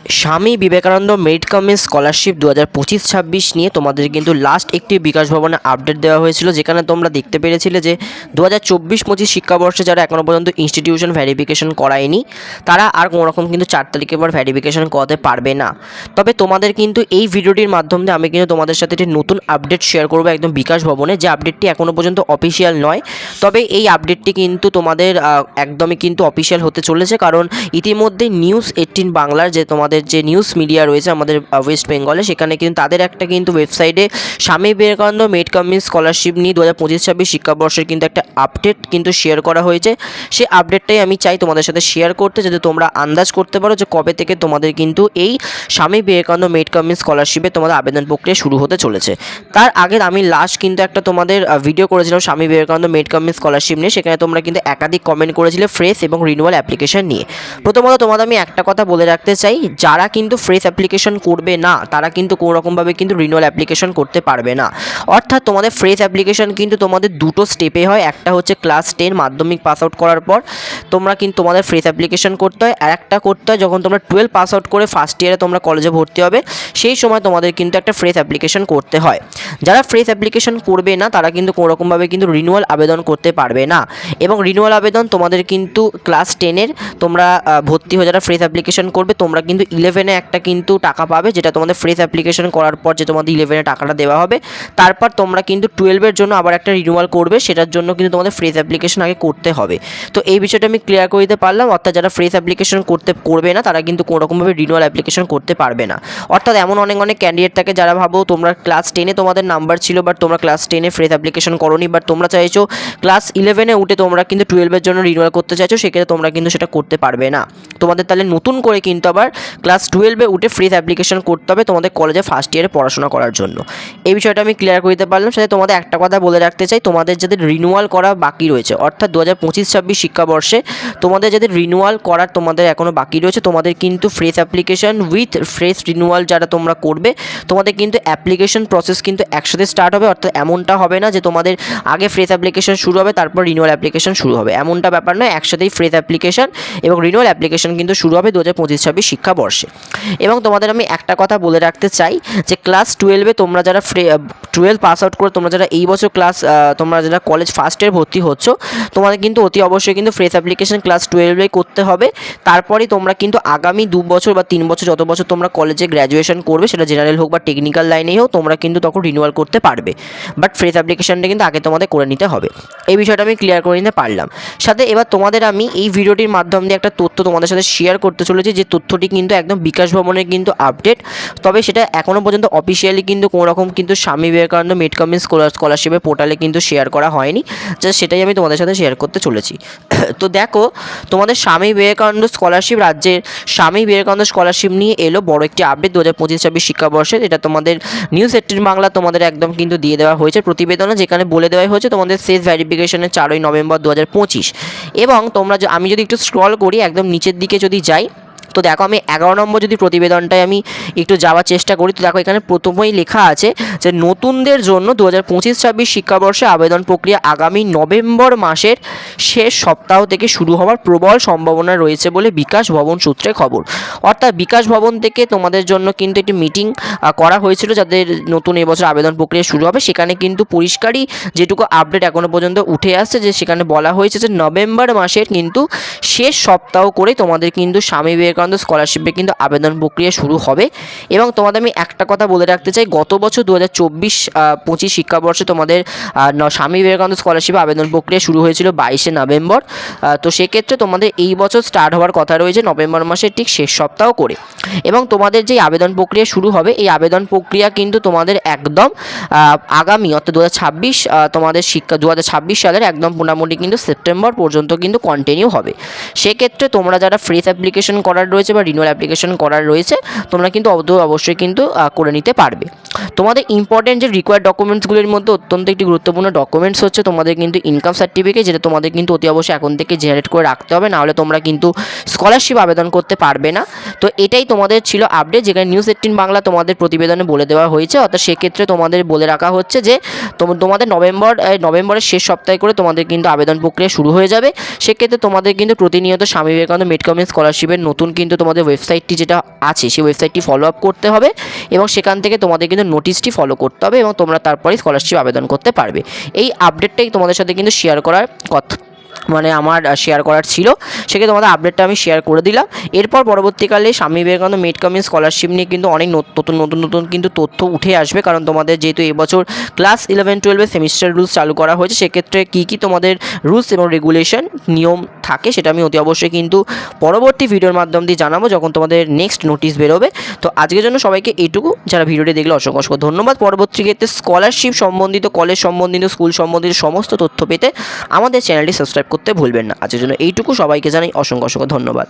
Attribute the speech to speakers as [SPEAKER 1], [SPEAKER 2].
[SPEAKER 1] Swami Vivekananda merit cum scholarship 2025-26 নিয়ে তোমাদের কিন্তু লাস্ট একটি বিকাশ ভবনে আপডেট দেওয়া হয়েছিল, যেখানে তোমরা দেখতে পেরেছিলে যে 2024-25 শিক্ষাবর্ষে যারা এখনও পর্যন্ত ইনস্টিটিউশন ভেরিফিকেশন করায়নি তারা আর কোনো রকম কিন্তু 4 তারিখের পর ভেরিফিকেশন করাতে পারবে না। তবে তোমাদের কিন্তু এই ভিডিওটির মাধ্যমে আমি কিন্তু তোমাদের সাথে একটি নতুন আপডেট শেয়ার করবো একদম বিকাশ ভবনে, যে আপডেটটি এখনও পর্যন্ত অফিসিয়াল নয়। তবে এই আপডেটটি কিন্তু তোমাদের একদমই কিন্তু অফিসিয়াল হতে চলেছে, কারণ ইতিমধ্যে নিউজ 18 বাংলার যে তোমাদের যে নিউজ মিডিয়া রয়েছে আমাদের ওয়েস্ট বেঙ্গলে, সেখানে কিন্তু তাদের একটা কিন্তু ওয়েবসাইটে Swami Vivekananda merit cum scholarship নিয়ে 2025-26 শিক্ষাবর্ষের কিন্তু একটা আপডেট কিন্তু শেয়ার করা হয়েছে। সেই আপডেটটাই আমি চাই তোমাদের সাথে শেয়ার করতে, যাতে তোমরা আন্দাজ করতে পারো যে কবে থেকে তোমাদের কিন্তু এই স্বামী বিবেকানন্দ মেরিট কাম স্কলারশিপে তোমাদের আবেদন প্রক্রিয়া শুরু হতে চলেছে। তার আগে আমি লাস্ট কিন্তু একটা তোমাদের ভিডিও করেছিলাম Swami Vivekananda merit cum scholarship নিয়ে, সেখানে তোমরা কিন্তু একাধিক কমেন্ট করেছিলে ফ্রেশ এবং রিনিউয়াল অ্যাপ্লিকেশন নিয়ে। প্রথমত তোমাদের আমি একটা কথা বলে রাখতে চাই, যারা কিন্তু ফ্রেশ অ্যাপ্লিকেশন করবে না তারা কিন্তু কোনো রকমভাবে কিন্তু রিনিউয়াল অ্যাপ্লিকেশন করতে পারবে না। অর্থাৎ তোমাদের ফ্রেশ অ্যাপ্লিকেশন কিন্তু তোমাদের দুটো স্টেপে হয়। একটা হচ্ছে ক্লাস 10 মাধ্যমিক পাস আউট করার পর তোমরা কিন্তু তোমাদের ফ্রেশ অ্যাপ্লিকেশন করতে হয়, আর একটা করতে হয় যখন তোমরা 12 পাস আউট করে ফার্স্ট ইয়ারে তোমরা কলেজে ভর্তি হবে, সেই সময় তোমাদের কিন্তু একটা ফ্রেশ অ্যাপ্লিকেশন করতে হয়। যারা ফ্রেশ অ্যাপ্লিকেশন করবে না তারা কিন্তু কোনো রকমভাবে কিন্তু রিনিউয়াল আবেদন করতে পারবে না। এবং রিনিউয়াল আবেদন তোমাদের কিন্তু ক্লাস 10-এর তোমরা ভর্তি হয়ে যারা ফ্রেশ অ্যাপ্লিকেশন করবে, তোমরা কিন্তু 11-এ একটা কিন্তু টাকা পাবে, যেটা তোমাদের ফ্রেশ অ্যাপ্লিকেশন করার পর যে তোমাদের 11-এ টাকাটা দেওয়া হবে। তারপর তোমরা কিন্তু 12-এর জন্য আবার একটা রিনিউয়াল করবে, সেটার জন্য কিন্তু তোমাদের ফ্রেশ অ্যাপ্লিকেশন আগে করতে হবে। তো এই বিষয়টা আমি ক্লিয়ার করে দিতে পারলাম। অর্থাৎ যারা ফ্রেশ অ্যাপ্লিকেশন করবে না তারা কিন্তু কোনো রকমভাবে রিনিউয়াল অ্যাপ্লিকেশন করতে পারবে না। অর্থাৎ এমন অনেক ক্যান্ডিডেট থাকে যারা ভাবো তোমরা ক্লাস 10-এ তোমাদের নাম্বার ছিল, বাট তোমরা ক্লাস 10-এ ফ্রেশ অ্যাপ্লিকেশন করোনি, বাট তোমরা চাইছো ক্লাস 11-এ উঠে তোমরা কিন্তু 12-এর জন্য রিনিউয়াল করতে চাইছো, সেক্ষেত্রে তোমরা কিন্তু সেটা করতে পারবে না। তোমাদের তাহলে নতুন করে কিন্তু আবার ক্লাস 12-এ উঠে ফ্রেশ অ্যাপ্লিকেশন করতে হবে তোমাদের কলেজে ফার্স্ট ইয়ারে পড়াশোনা করার জন্য। এই বিষয়টা আমি ক্লিয়ার করে দিতে পারলাম। সাথে তোমাদের একটা কথা বলে রাখতে চাই, তোমাদের যাদের রিনিউয়াল করা বাকি রয়েছে, অর্থাৎ 2025-26 শিক্ষাবর্ষে তোমাদের যাদের রিনিউয়াল করার তোমাদের এখনও বাকি রয়েছে, তোমাদের কিন্তু fresh application with fresh renewal যারা তোমরা করবে, তোমাদের কিন্তু অ্যাপ্লিকেশন প্রসেস কিন্তু একসাথে স্টার্ট হবে। অর্থাৎ এমনটা হবে না যে তোমাদের আগে ফ্রেশ অ্যাপ্লিকেশন শুরু হবে তারপর রিনিউয়াল অ্যাপ্লিকেশন শুরু হবে, এমনটা ব্যাপার নয়। একসাথেই ফ্রেশ অ্যাপ্লিকেশন এবং রিনিউয়াল অ্যাপ্লিকেশন কিন্তু শুরু হবে 2025-26 শিক্ষাবর্ষে। এবং তোমাদের আমি একটা কথা বলে রাখতে চাই যে ক্লাস 12-এ তোমরা যারা 12 পাস আউট করে তোমরা যারা এই বছর তোমরা যারা কলেজ ফার্স্ট ইয়ার ভর্তি হচ্ছ, তোমাদের কিন্তু অতি অবশ্যই কিন্তু ফ্রেশ অ্যাপ্লিকেশন ক্লাস 12-এ করতে হবে। তারপরেই তোমরা কিন্তু আগামী 2 বছর বা 3 বছর যত বছর তোমরা কলেজে গ্র্যাজুয়েশন করবে, সেটা জেনারেল হোক বা টেকনিক্যাল লাইনেই হোক, তোমরা কিন্তু তখন রিনিউয়াল করতে পারবে। বাট ফ্রেশ অ্যাপ্লিকেশনটা কিন্তু আগে তোমাদের করে নিতে হবে। এই বিষয়টা আমি ক্লিয়ার করে নিতে পারলাম। সাথে এবার তোমাদের আমি এই ভিডিওটির মাধ্যম দিয়ে একটা তথ্য তোমাদের সাথে শেয়ার করতে চলেছি, যে তথ্যটি কিন্তু একদম বিকাশ ভবনের কিন্তু আপডেট। তবে সেটা এখনও পর্যন্ত অফিসিয়ালি কিন্তু কোনো রকম কিন্তু স্বামী বিবেকানন্দ মেরিট কাম স্কলারশিপের পোর্টালে কিন্তু শেয়ার করা হয়নি, জাস্ট সেটাই আমি তোমাদের সাথে শেয়ার করতে চলেছি। তো দেখো, তোমাদের স্বামী বিবেকানন্দ স্কলারশিপ, রাজ্যের স্বামী বিবেকানন্দ স্কলারশিপ নিয়ে এলো বড় একটি আপডেট 2025-26 শিক্ষাবর্ষে। এটা তোমাদের নিউজ 18 বাংলা তোমাদের একদম কিন্তু দিয়ে দেওয়া হয়েছে প্রতিবেদনে, যেখানে বলে দেওয়া হয়েছে তোমাদের শেষ ভেরিফিকেশনের 4ই নভেম্বর 2025। এবং আমি যদি একটু স্ক্রল করি একদম নিচের দিকে যদি যাই, তো দেখো আমি 11 নম্বর যদি প্রতিবেদনটায় আমি একটু যাওয়ার চেষ্টা করি, তো দেখো এখানে প্রথমেই লেখা আছে যে নতুনদের জন্য 2025-26 শিক্ষাবর্ষে আবেদন প্রক্রিয়া আগামী নভেম্বর মাসের শেষ সপ্তাহ থেকে শুরু হওয়ার প্রবল সম্ভাবনা রয়েছে বলে বিকাশ ভবন সূত্রে খবর। অর্থাৎ বিকাশ ভবন থেকে তোমাদের জন্য কিন্তু একটি মিটিং করা হয়েছিল, যাদের নতুন এবছর আবেদন প্রক্রিয়া শুরু হবে। সেখানে কিন্তু পরিষ্কারই যেটুকু আপডেট এখনও পর্যন্ত উঠে আসছে, যে সেখানে বলা হয়েছে যে নভেম্বর মাসের কিন্তু শেষ সপ্তাহ করে তোমাদের কিন্তু স্বামী বিবেকানন্দ স্কলারশিপে কিন্তু আবেদন প্রক্রিয়া শুরু হবে। এবং তোমাদের আমি একটা কথা বলে রাখতে চাই, গত বছর 2024-25 শিক্ষাবর্ষে তোমাদের স্বামী বিবেকানন্দ স্কলারশিপে আবেদন প্রক্রিয়া শুরু হয়েছিল 22শে নভেম্বর। তো সেক্ষেত্রে তোমাদের এই বছর স্টার্ট হওয়ার কথা রয়েছে নভেম্বর মাসের ঠিক শেষ সপ্তাহ করে। এবং তোমাদের যে আবেদন প্রক্রিয়া শুরু হবে, এই আবেদন প্রক্রিয়া কিন্তু তোমাদের একদম আগামী অর্থাৎ 2026 তোমাদের 2026 সালের একদম মোটামুটি কিন্তু সেপ্টেম্বর পর্যন্ত কিন্তু কন্টিনিউ হবে। সেক্ষেত্রে তোমরা যারা ফ্রেশ অ্যাপ্লিকেশন করার রয়েছে বা রিনিউয়াল অ্যাপ্লিকেশন করার রয়েছে, তোমরা কিন্তু অবশ্যই কিন্তু করে নিতে পারবে। তোমাদের ইম্পর্টেন্ট যে রিকোয়ার্ড ডকুমেন্টসগুলির মধ্যে অত্যন্ত একটি গুরুত্বপূর্ণ ডকুমেন্টস হচ্ছে তোমাদের কিন্তু ইনকাম সার্টিফিকেট, যেটা তোমাদের কিন্তু অতি অবশ্যই এখন থেকে জেনারেট করে রাখতে হবে, নাহলে তোমরা কিন্তু স্কলারশিপ আবেদন করতে পারবে না। তো এটাই তোমাদের ছিল আপডেট, যেখানে নিউজ 18 বাংলা তোমাদের প্রতিবেদনে বলে দেওয়া হয়েছে। অর্থাৎ সেক্ষেত্রে তোমাদের বলে রাখা হচ্ছে যে তোমাদের নভেম্বরের শেষ সপ্তাহে করে তোমাদের কিন্তু আবেদন প্রক্রিয়া শুরু হয়ে যাবে। সেক্ষেত্রে তোমাদের কিন্তু প্রতিনিয়ত স্বামী বিবেকানন্দ মেরিট কাম স্কলারশিপের নতুন কিন্তু তোমাদের ওয়েবসাইটটি যেটা আছে সেই ওয়েবসাইটটি ফলো আপ করতে হবে এবং সেখান থেকে তোমাদের কিন্তু নোটিশটি ফলো করতে হবে এবং তোমরা তারপরে স্কলারশিপ আবেদন করতে পারবে। এই আপডেটটাই তোমাদের সাথে কিন্তু শেয়ার করার কথা, মানে আমার শেয়ার করার ছিল, সেক্ষেত্রে তোমাদের আপডেটটা আমি শেয়ার করে দিলাম। এরপর পরবর্তীকালে স্বামী বিবেকানন্দ মেড কাম ইন স্কলারশিপ নিয়ে কিন্তু অনেক নতুন কিন্তু তথ্য উঠে আসবে, কারণ তোমাদের যেহেতু এবছর ক্লাস 11-12 সেমিস্টার রুলস চালু করা হয়েছে, সেক্ষেত্রে কী কী তোমাদের রুলস এবং রেগুলেশন নিয়ম থাকে সেটা আমি অতি অবশ্যই কিন্তু পরবর্তী ভিডিওর মাধ্যম দিয়ে জানাবো যখন তোমাদের নেক্সট নোটিশ বেরোবে। তো আজকের জন্য সবাইকে এইটুকু, যারা ভিডিওটি দেখলে অসংখ্য অসংখ্য ধন্যবাদ। পরবর্তী ক্ষেত্রে স্কলারশিপ সম্বন্ধিত, কলেজ সম্বন্ধিত, স্কুল সম্বন্ধিত সমস্ত তথ্য পেতে আমাদের চ্যানেলটি সাবস্ক্রাইব করতে ভুলবেন না। আজকের জন্য এইটুকু, সবাইকে জানাই অসংখ্য অসংখ্য ধন্যবাদ।